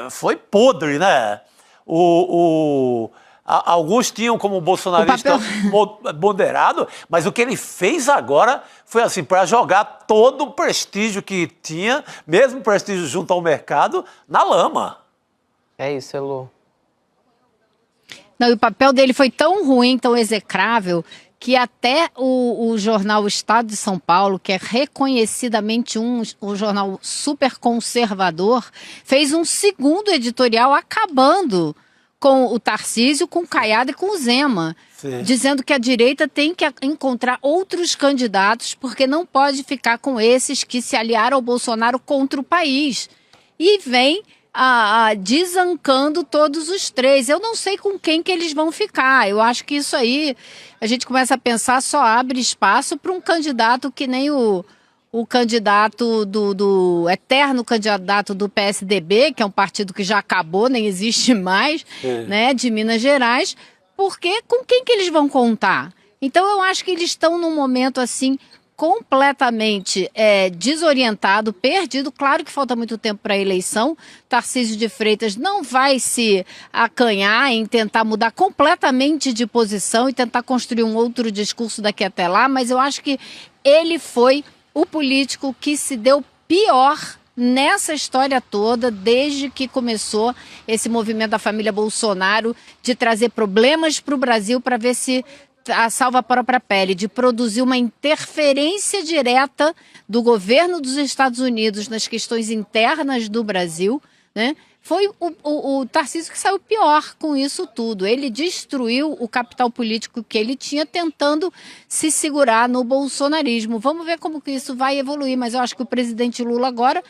foi podre, né? Alguns tinham como bolsonarista moderado, mas o que ele fez agora foi assim, para jogar todo o prestígio que tinha, mesmo prestígio junto ao mercado, na lama. É isso, Elô. Não, e o papel dele foi tão ruim, tão execrável, que até o jornal Estado de São Paulo, que é reconhecidamente um jornal super conservador, fez um segundo editorial acabando com o Tarcísio, com o Caiado e com o Zema. Sim. Dizendo que a direita tem que encontrar outros candidatos, porque não pode ficar com esses que se aliaram ao Bolsonaro contra o país. E vem desancando todos os três. Eu não sei com quem que eles vão ficar. Eu acho que isso aí, a gente começa a pensar, só abre espaço para um candidato que nem o candidato do eterno candidato do PSDB, que é um partido que já acabou, nem existe mais, né, de Minas Gerais, porque com quem que eles vão contar? Então eu acho que eles estão num momento assim completamente desorientado, perdido. Claro que falta muito tempo para a eleição. Tarcísio de Freitas não vai se acanhar em tentar mudar completamente de posição e tentar construir um outro discurso daqui até lá, mas eu acho que ele foi o político que se deu pior nessa história toda, desde que começou esse movimento da família Bolsonaro de trazer problemas para o Brasil para ver se salva a própria pele, de produzir uma interferência direta do governo dos Estados Unidos nas questões internas do Brasil, né? Foi o Tarcísio que saiu pior com isso tudo. Ele destruiu o capital político que ele tinha, tentando se segurar no bolsonarismo. Vamos ver como que isso vai evoluir, mas eu acho que o presidente Lula agora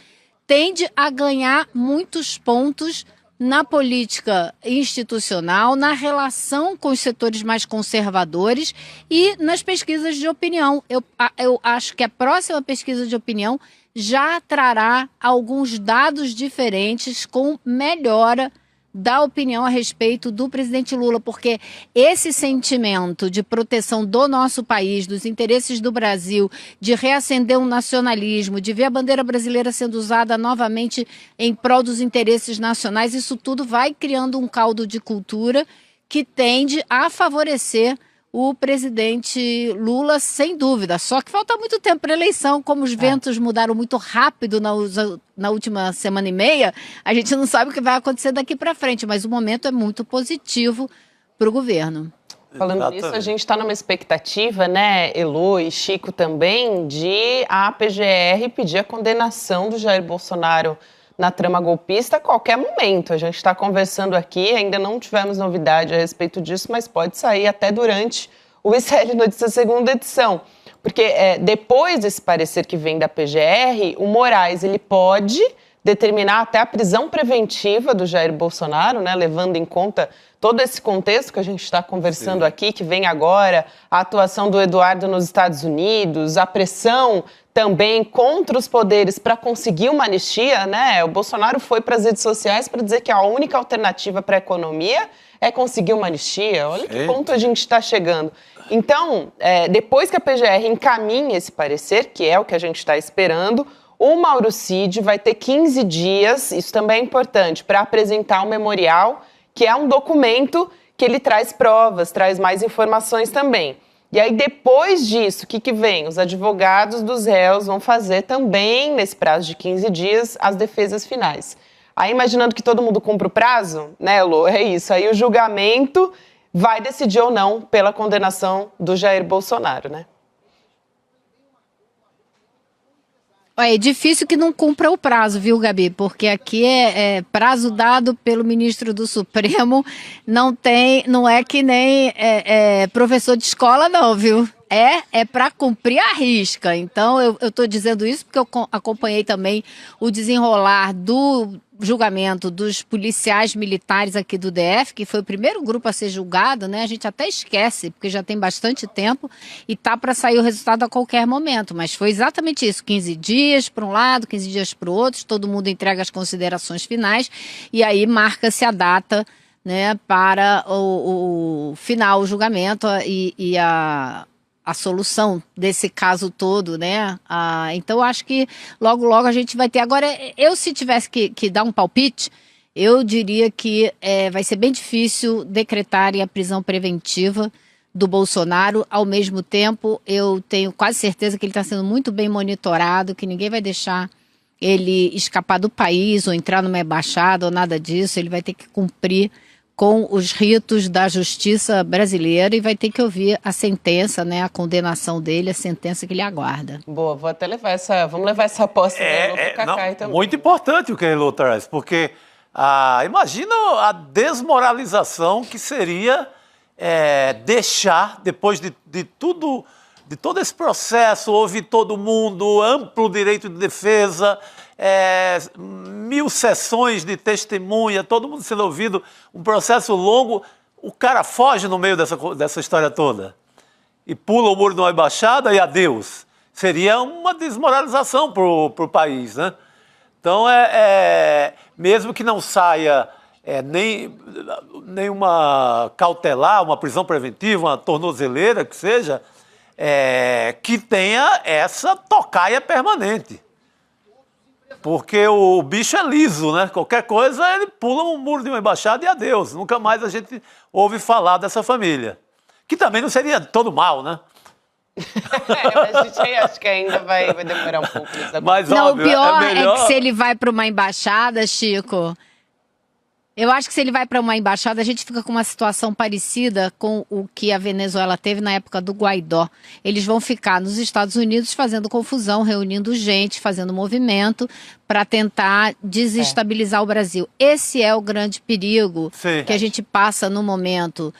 tende a ganhar muitos pontos na política institucional, na relação com os setores mais conservadores e nas pesquisas de opinião. Eu acho que a próxima pesquisa de opinião já trará alguns dados diferentes com melhora da opinião a respeito do presidente Lula, porque esse sentimento de proteção do nosso país, dos interesses do Brasil, de reacender um nacionalismo, de ver a bandeira brasileira sendo usada novamente em prol dos interesses nacionais, isso tudo vai criando um caldo de cultura que tende a favorecer o presidente Lula, sem dúvida. Só que falta muito tempo para a eleição, como os ventos mudaram muito rápido na última semana e meia, a gente não sabe o que vai acontecer daqui para frente, mas o momento é muito positivo para o governo. Falando nisso, a gente está numa expectativa, né, Elô e Chico também, de a PGR pedir a condenação do Jair Bolsonaro na trama golpista a qualquer momento. A gente está conversando aqui, ainda não tivemos novidade a respeito disso, mas pode sair até durante o ICL Notícias segunda edição. Porque depois desse parecer que vem da PGR, o Moraes ele pode determinar até a prisão preventiva do Jair Bolsonaro, né, levando em conta todo esse contexto que a gente está conversando aqui, que vem agora, a atuação do Eduardo nos Estados Unidos, a pressão também contra os poderes para conseguir uma anistia, né? O Bolsonaro foi para as redes sociais para dizer que a única alternativa para a economia é conseguir uma anistia. Olha que ponto a gente está chegando. Então, depois que a PGR encaminha esse parecer, que é o que a gente está esperando, o Mauro Cid vai ter 15 dias, isso também é importante, para apresentar um memorial, que é um documento que ele traz provas, traz mais informações também. E aí, depois disso, o que vem? Os advogados dos réus vão fazer também, nesse prazo de 15 dias, as defesas finais. Aí, imaginando que todo mundo cumpra o prazo, né, Lô? É isso. Aí o julgamento vai decidir ou não pela condenação do Jair Bolsonaro, né? É difícil que não cumpra o prazo, viu, Gabi? Porque aqui é prazo dado pelo ministro do Supremo, não é que nem professor de escola, não, viu? É para cumprir a risca. Então, eu estou dizendo isso porque eu acompanhei também o desenrolar do julgamento dos policiais militares aqui do DF, que foi o primeiro grupo a ser julgado, né? A gente até esquece, porque já tem bastante tempo e tá para sair o resultado a qualquer momento. Mas foi exatamente isso, 15 dias para um lado, 15 dias para o outro, todo mundo entrega as considerações finais e aí marca-se a data, né, para o final, o julgamento e a solução desse caso todo, né? Então, acho que logo a gente vai ter. Agora, se tivesse que dar um palpite, Eu diria que vai ser bem difícil decretarem a prisão preventiva do Bolsonaro. Ao mesmo tempo, eu tenho quase certeza que ele está sendo muito bem monitorado, que ninguém vai deixar ele escapar do país ou entrar numa embaixada ou nada disso. Ele vai ter que cumprir com os ritos da justiça brasileira e vai ter que ouvir a sentença, né, a condenação dele, a sentença que ele aguarda. Boa, vou até levar vamos levar essa aposta pro Cacai também. Muito importante o que ele traz, porque imagina a desmoralização que seria deixar, depois de tudo, de todo esse processo, ouvir todo mundo, amplo direito de defesa, 1000 sessões de testemunha, todo mundo sendo ouvido, um processo longo, o cara foge no meio dessa história toda e pula o muro de uma embaixada e adeus. Seria uma desmoralização para o país, né? Então, mesmo que não saia nem uma cautelar, uma prisão preventiva, uma tornozeleira, que seja, que tenha essa tocaia permanente. Porque o bicho é liso, né? Qualquer coisa, ele pula um muro de uma embaixada e adeus. Nunca mais a gente ouve falar dessa família. Que também não seria todo mal, né? Mas a gente acho que ainda vai demorar um pouco. Mas, não, óbvio, o pior é melhor... que se ele vai para uma embaixada, Chico... Eu acho que se ele vai para uma embaixada, a gente fica com uma situação parecida com o que a Venezuela teve na época do Guaidó. Eles vão ficar nos Estados Unidos fazendo confusão, reunindo gente, fazendo movimento para tentar desestabilizar o Brasil. Esse é o grande perigo que a gente passa no momento.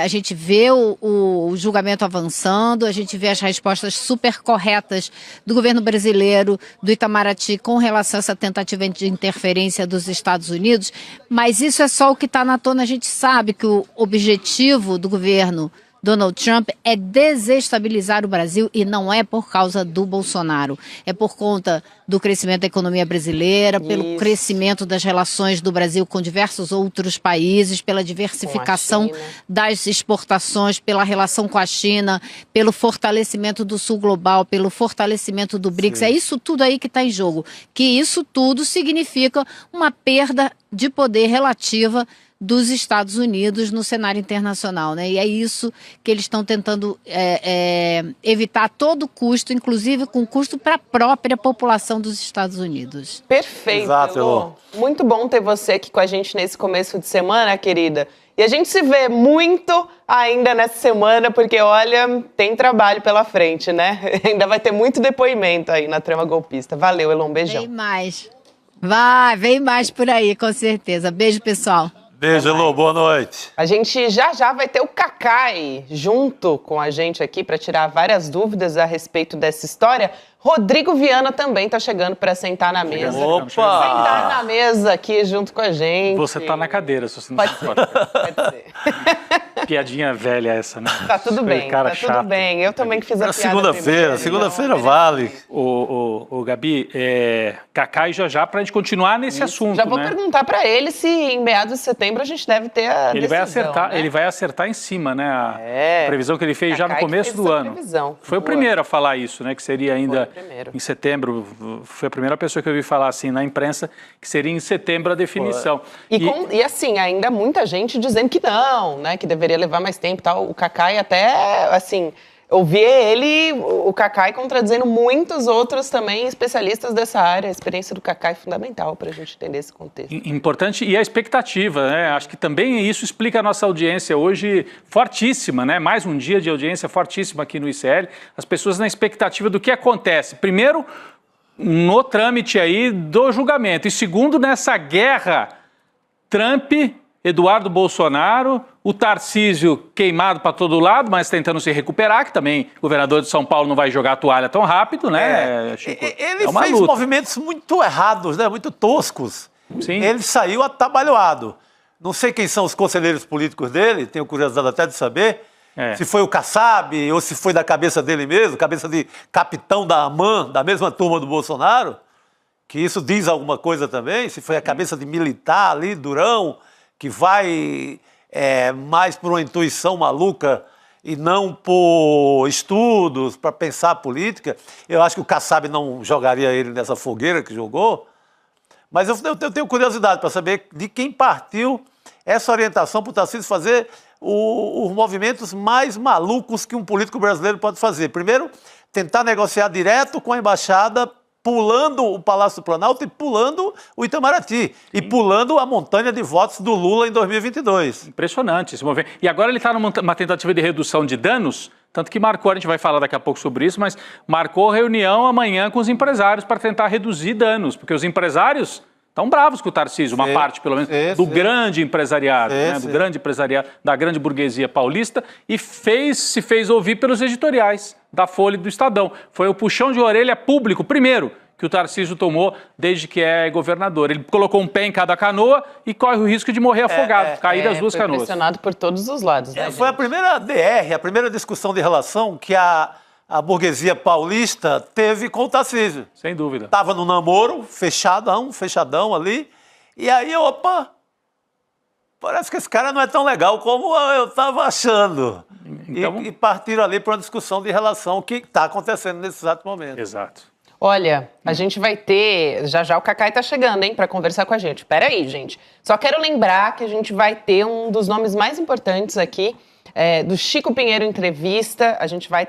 A gente vê o julgamento avançando, a gente vê as respostas super corretas do governo brasileiro, do Itamaraty, com relação a essa tentativa de interferência dos Estados Unidos, mas isso é só o que está na tona. A gente sabe que o objetivo do governo Donald Trump é desestabilizar o Brasil e não é por causa do Bolsonaro. É por conta do crescimento da economia brasileira, pelo crescimento das relações do Brasil com diversos outros países, pela diversificação das exportações, pela relação com a China, pelo fortalecimento do Sul Global, pelo fortalecimento do BRICS. Sim. É isso tudo aí que está em jogo. Que isso tudo significa uma perda de poder relativa dos Estados Unidos no cenário internacional, né? E é isso que eles estão tentando evitar a todo custo, inclusive com custo para a própria população dos Estados Unidos. Perfeito, exato, Elô. Muito bom ter você aqui com a gente nesse começo de semana, querida. E a gente se vê muito ainda nessa semana, porque, olha, tem trabalho pela frente, né? Ainda vai ter muito depoimento aí na trama golpista. Valeu, Elô, um beijão. Vem mais. Vem mais por aí, com certeza. Beijo, pessoal. Beijo, Elô, boa noite. A gente já vai ter o Cacai junto com a gente aqui para tirar várias dúvidas a respeito dessa história. Rodrigo Viana também está chegando para sentar na mesa. Opa! Sentar na mesa aqui junto com a gente. Você tá na cadeira, se você não pode ser, pode ser. Piadinha velha essa, né? Tá tudo bem, cara tá chato. tudo bem. Eu também que fiz a piada. Segunda-feira vale. O Gabi, Cacá e já para a gente continuar nesse assunto, já vou né? perguntar para ele se em meados de setembro a gente deve ter a decisão, né? Ele vai acertar em cima, né? A previsão que ele fez Cacá já no começo do ano. Previsão. Foi o primeiro a falar isso, né? Que seria ainda primeiro. Em setembro. Foi a primeira pessoa que eu ouvi falar assim na imprensa, que seria em setembro a definição. E assim, ainda muita gente dizendo que não, né? Que deveria levar mais tempo e tal. O Cacai até, assim, ouvi o Cacai contradizendo muitos outros também especialistas dessa área. A experiência do Cacai é fundamental para a gente entender esse contexto. Importante, e a expectativa, né? Acho que também isso explica a nossa audiência hoje fortíssima, né? Mais um dia de audiência fortíssima aqui no ICL. As pessoas na expectativa do que acontece. Primeiro, no trâmite aí do julgamento. E segundo, nessa guerra Trump, Eduardo Bolsonaro, o Tarcísio queimado para todo lado, mas tentando se recuperar, que também o governador de São Paulo não vai jogar a toalha tão rápido, né, Chico? Ele fez movimentos muito errados, né? Muito toscos. Sim. Ele saiu atabalhoado. Não sei quem são os conselheiros políticos dele, tenho curiosidade até de saber. Se foi o Kassab ou se foi da cabeça dele mesmo, cabeça de capitão da AMAN, da mesma turma do Bolsonaro, que isso diz alguma coisa também, se foi a cabeça de militar ali, durão, que vai mais por uma intuição maluca e não por estudos, para pensar a política. Eu acho que o Kassab não jogaria ele nessa fogueira que jogou, Mas eu tenho curiosidade para saber de quem partiu essa orientação para o Tarcísio fazer os movimentos mais malucos que um político brasileiro pode fazer. Primeiro, tentar negociar direto com a embaixada, pulando o Palácio do Planalto e pulando o Itamaraty. E pulando a montanha de votos do Lula em 2022. Impressionante esse movimento. E agora ele está numa tentativa de redução de danos, tanto que marcou, a gente vai falar daqui a pouco sobre isso, mas marcou reunião amanhã com os empresários para tentar reduzir danos, porque os empresários estão bravos com o Tarcísio, uma parte, pelo menos, do grande empresariado, do grande empresariado, da grande burguesia paulista, e se fez ouvir pelos editoriais da Folha e do Estadão. Foi o puxão de orelha público, primeiro, que o Tarcísio tomou desde que é governador. Ele colocou um pé em cada canoa e corre o risco de morrer afogado, cair das duas canoas. Pressionado por todos os lados. Né, foi a primeira DR, a primeira discussão de relação que a burguesia paulista teve com o Tarcísio. Sem dúvida. Estava no namoro, fechadão ali, e aí, parece que esse cara não é tão legal como eu estava achando. Então... E partiram ali para uma discussão de relação que está acontecendo nesse exato momento. Exato. Olha, a gente vai ter... Já o Cacai tá chegando, hein, para conversar com a gente. Espera aí, gente. Só quero lembrar que a gente vai ter um dos nomes mais importantes aqui, do Chico Pinheiro Entrevista. A gente vai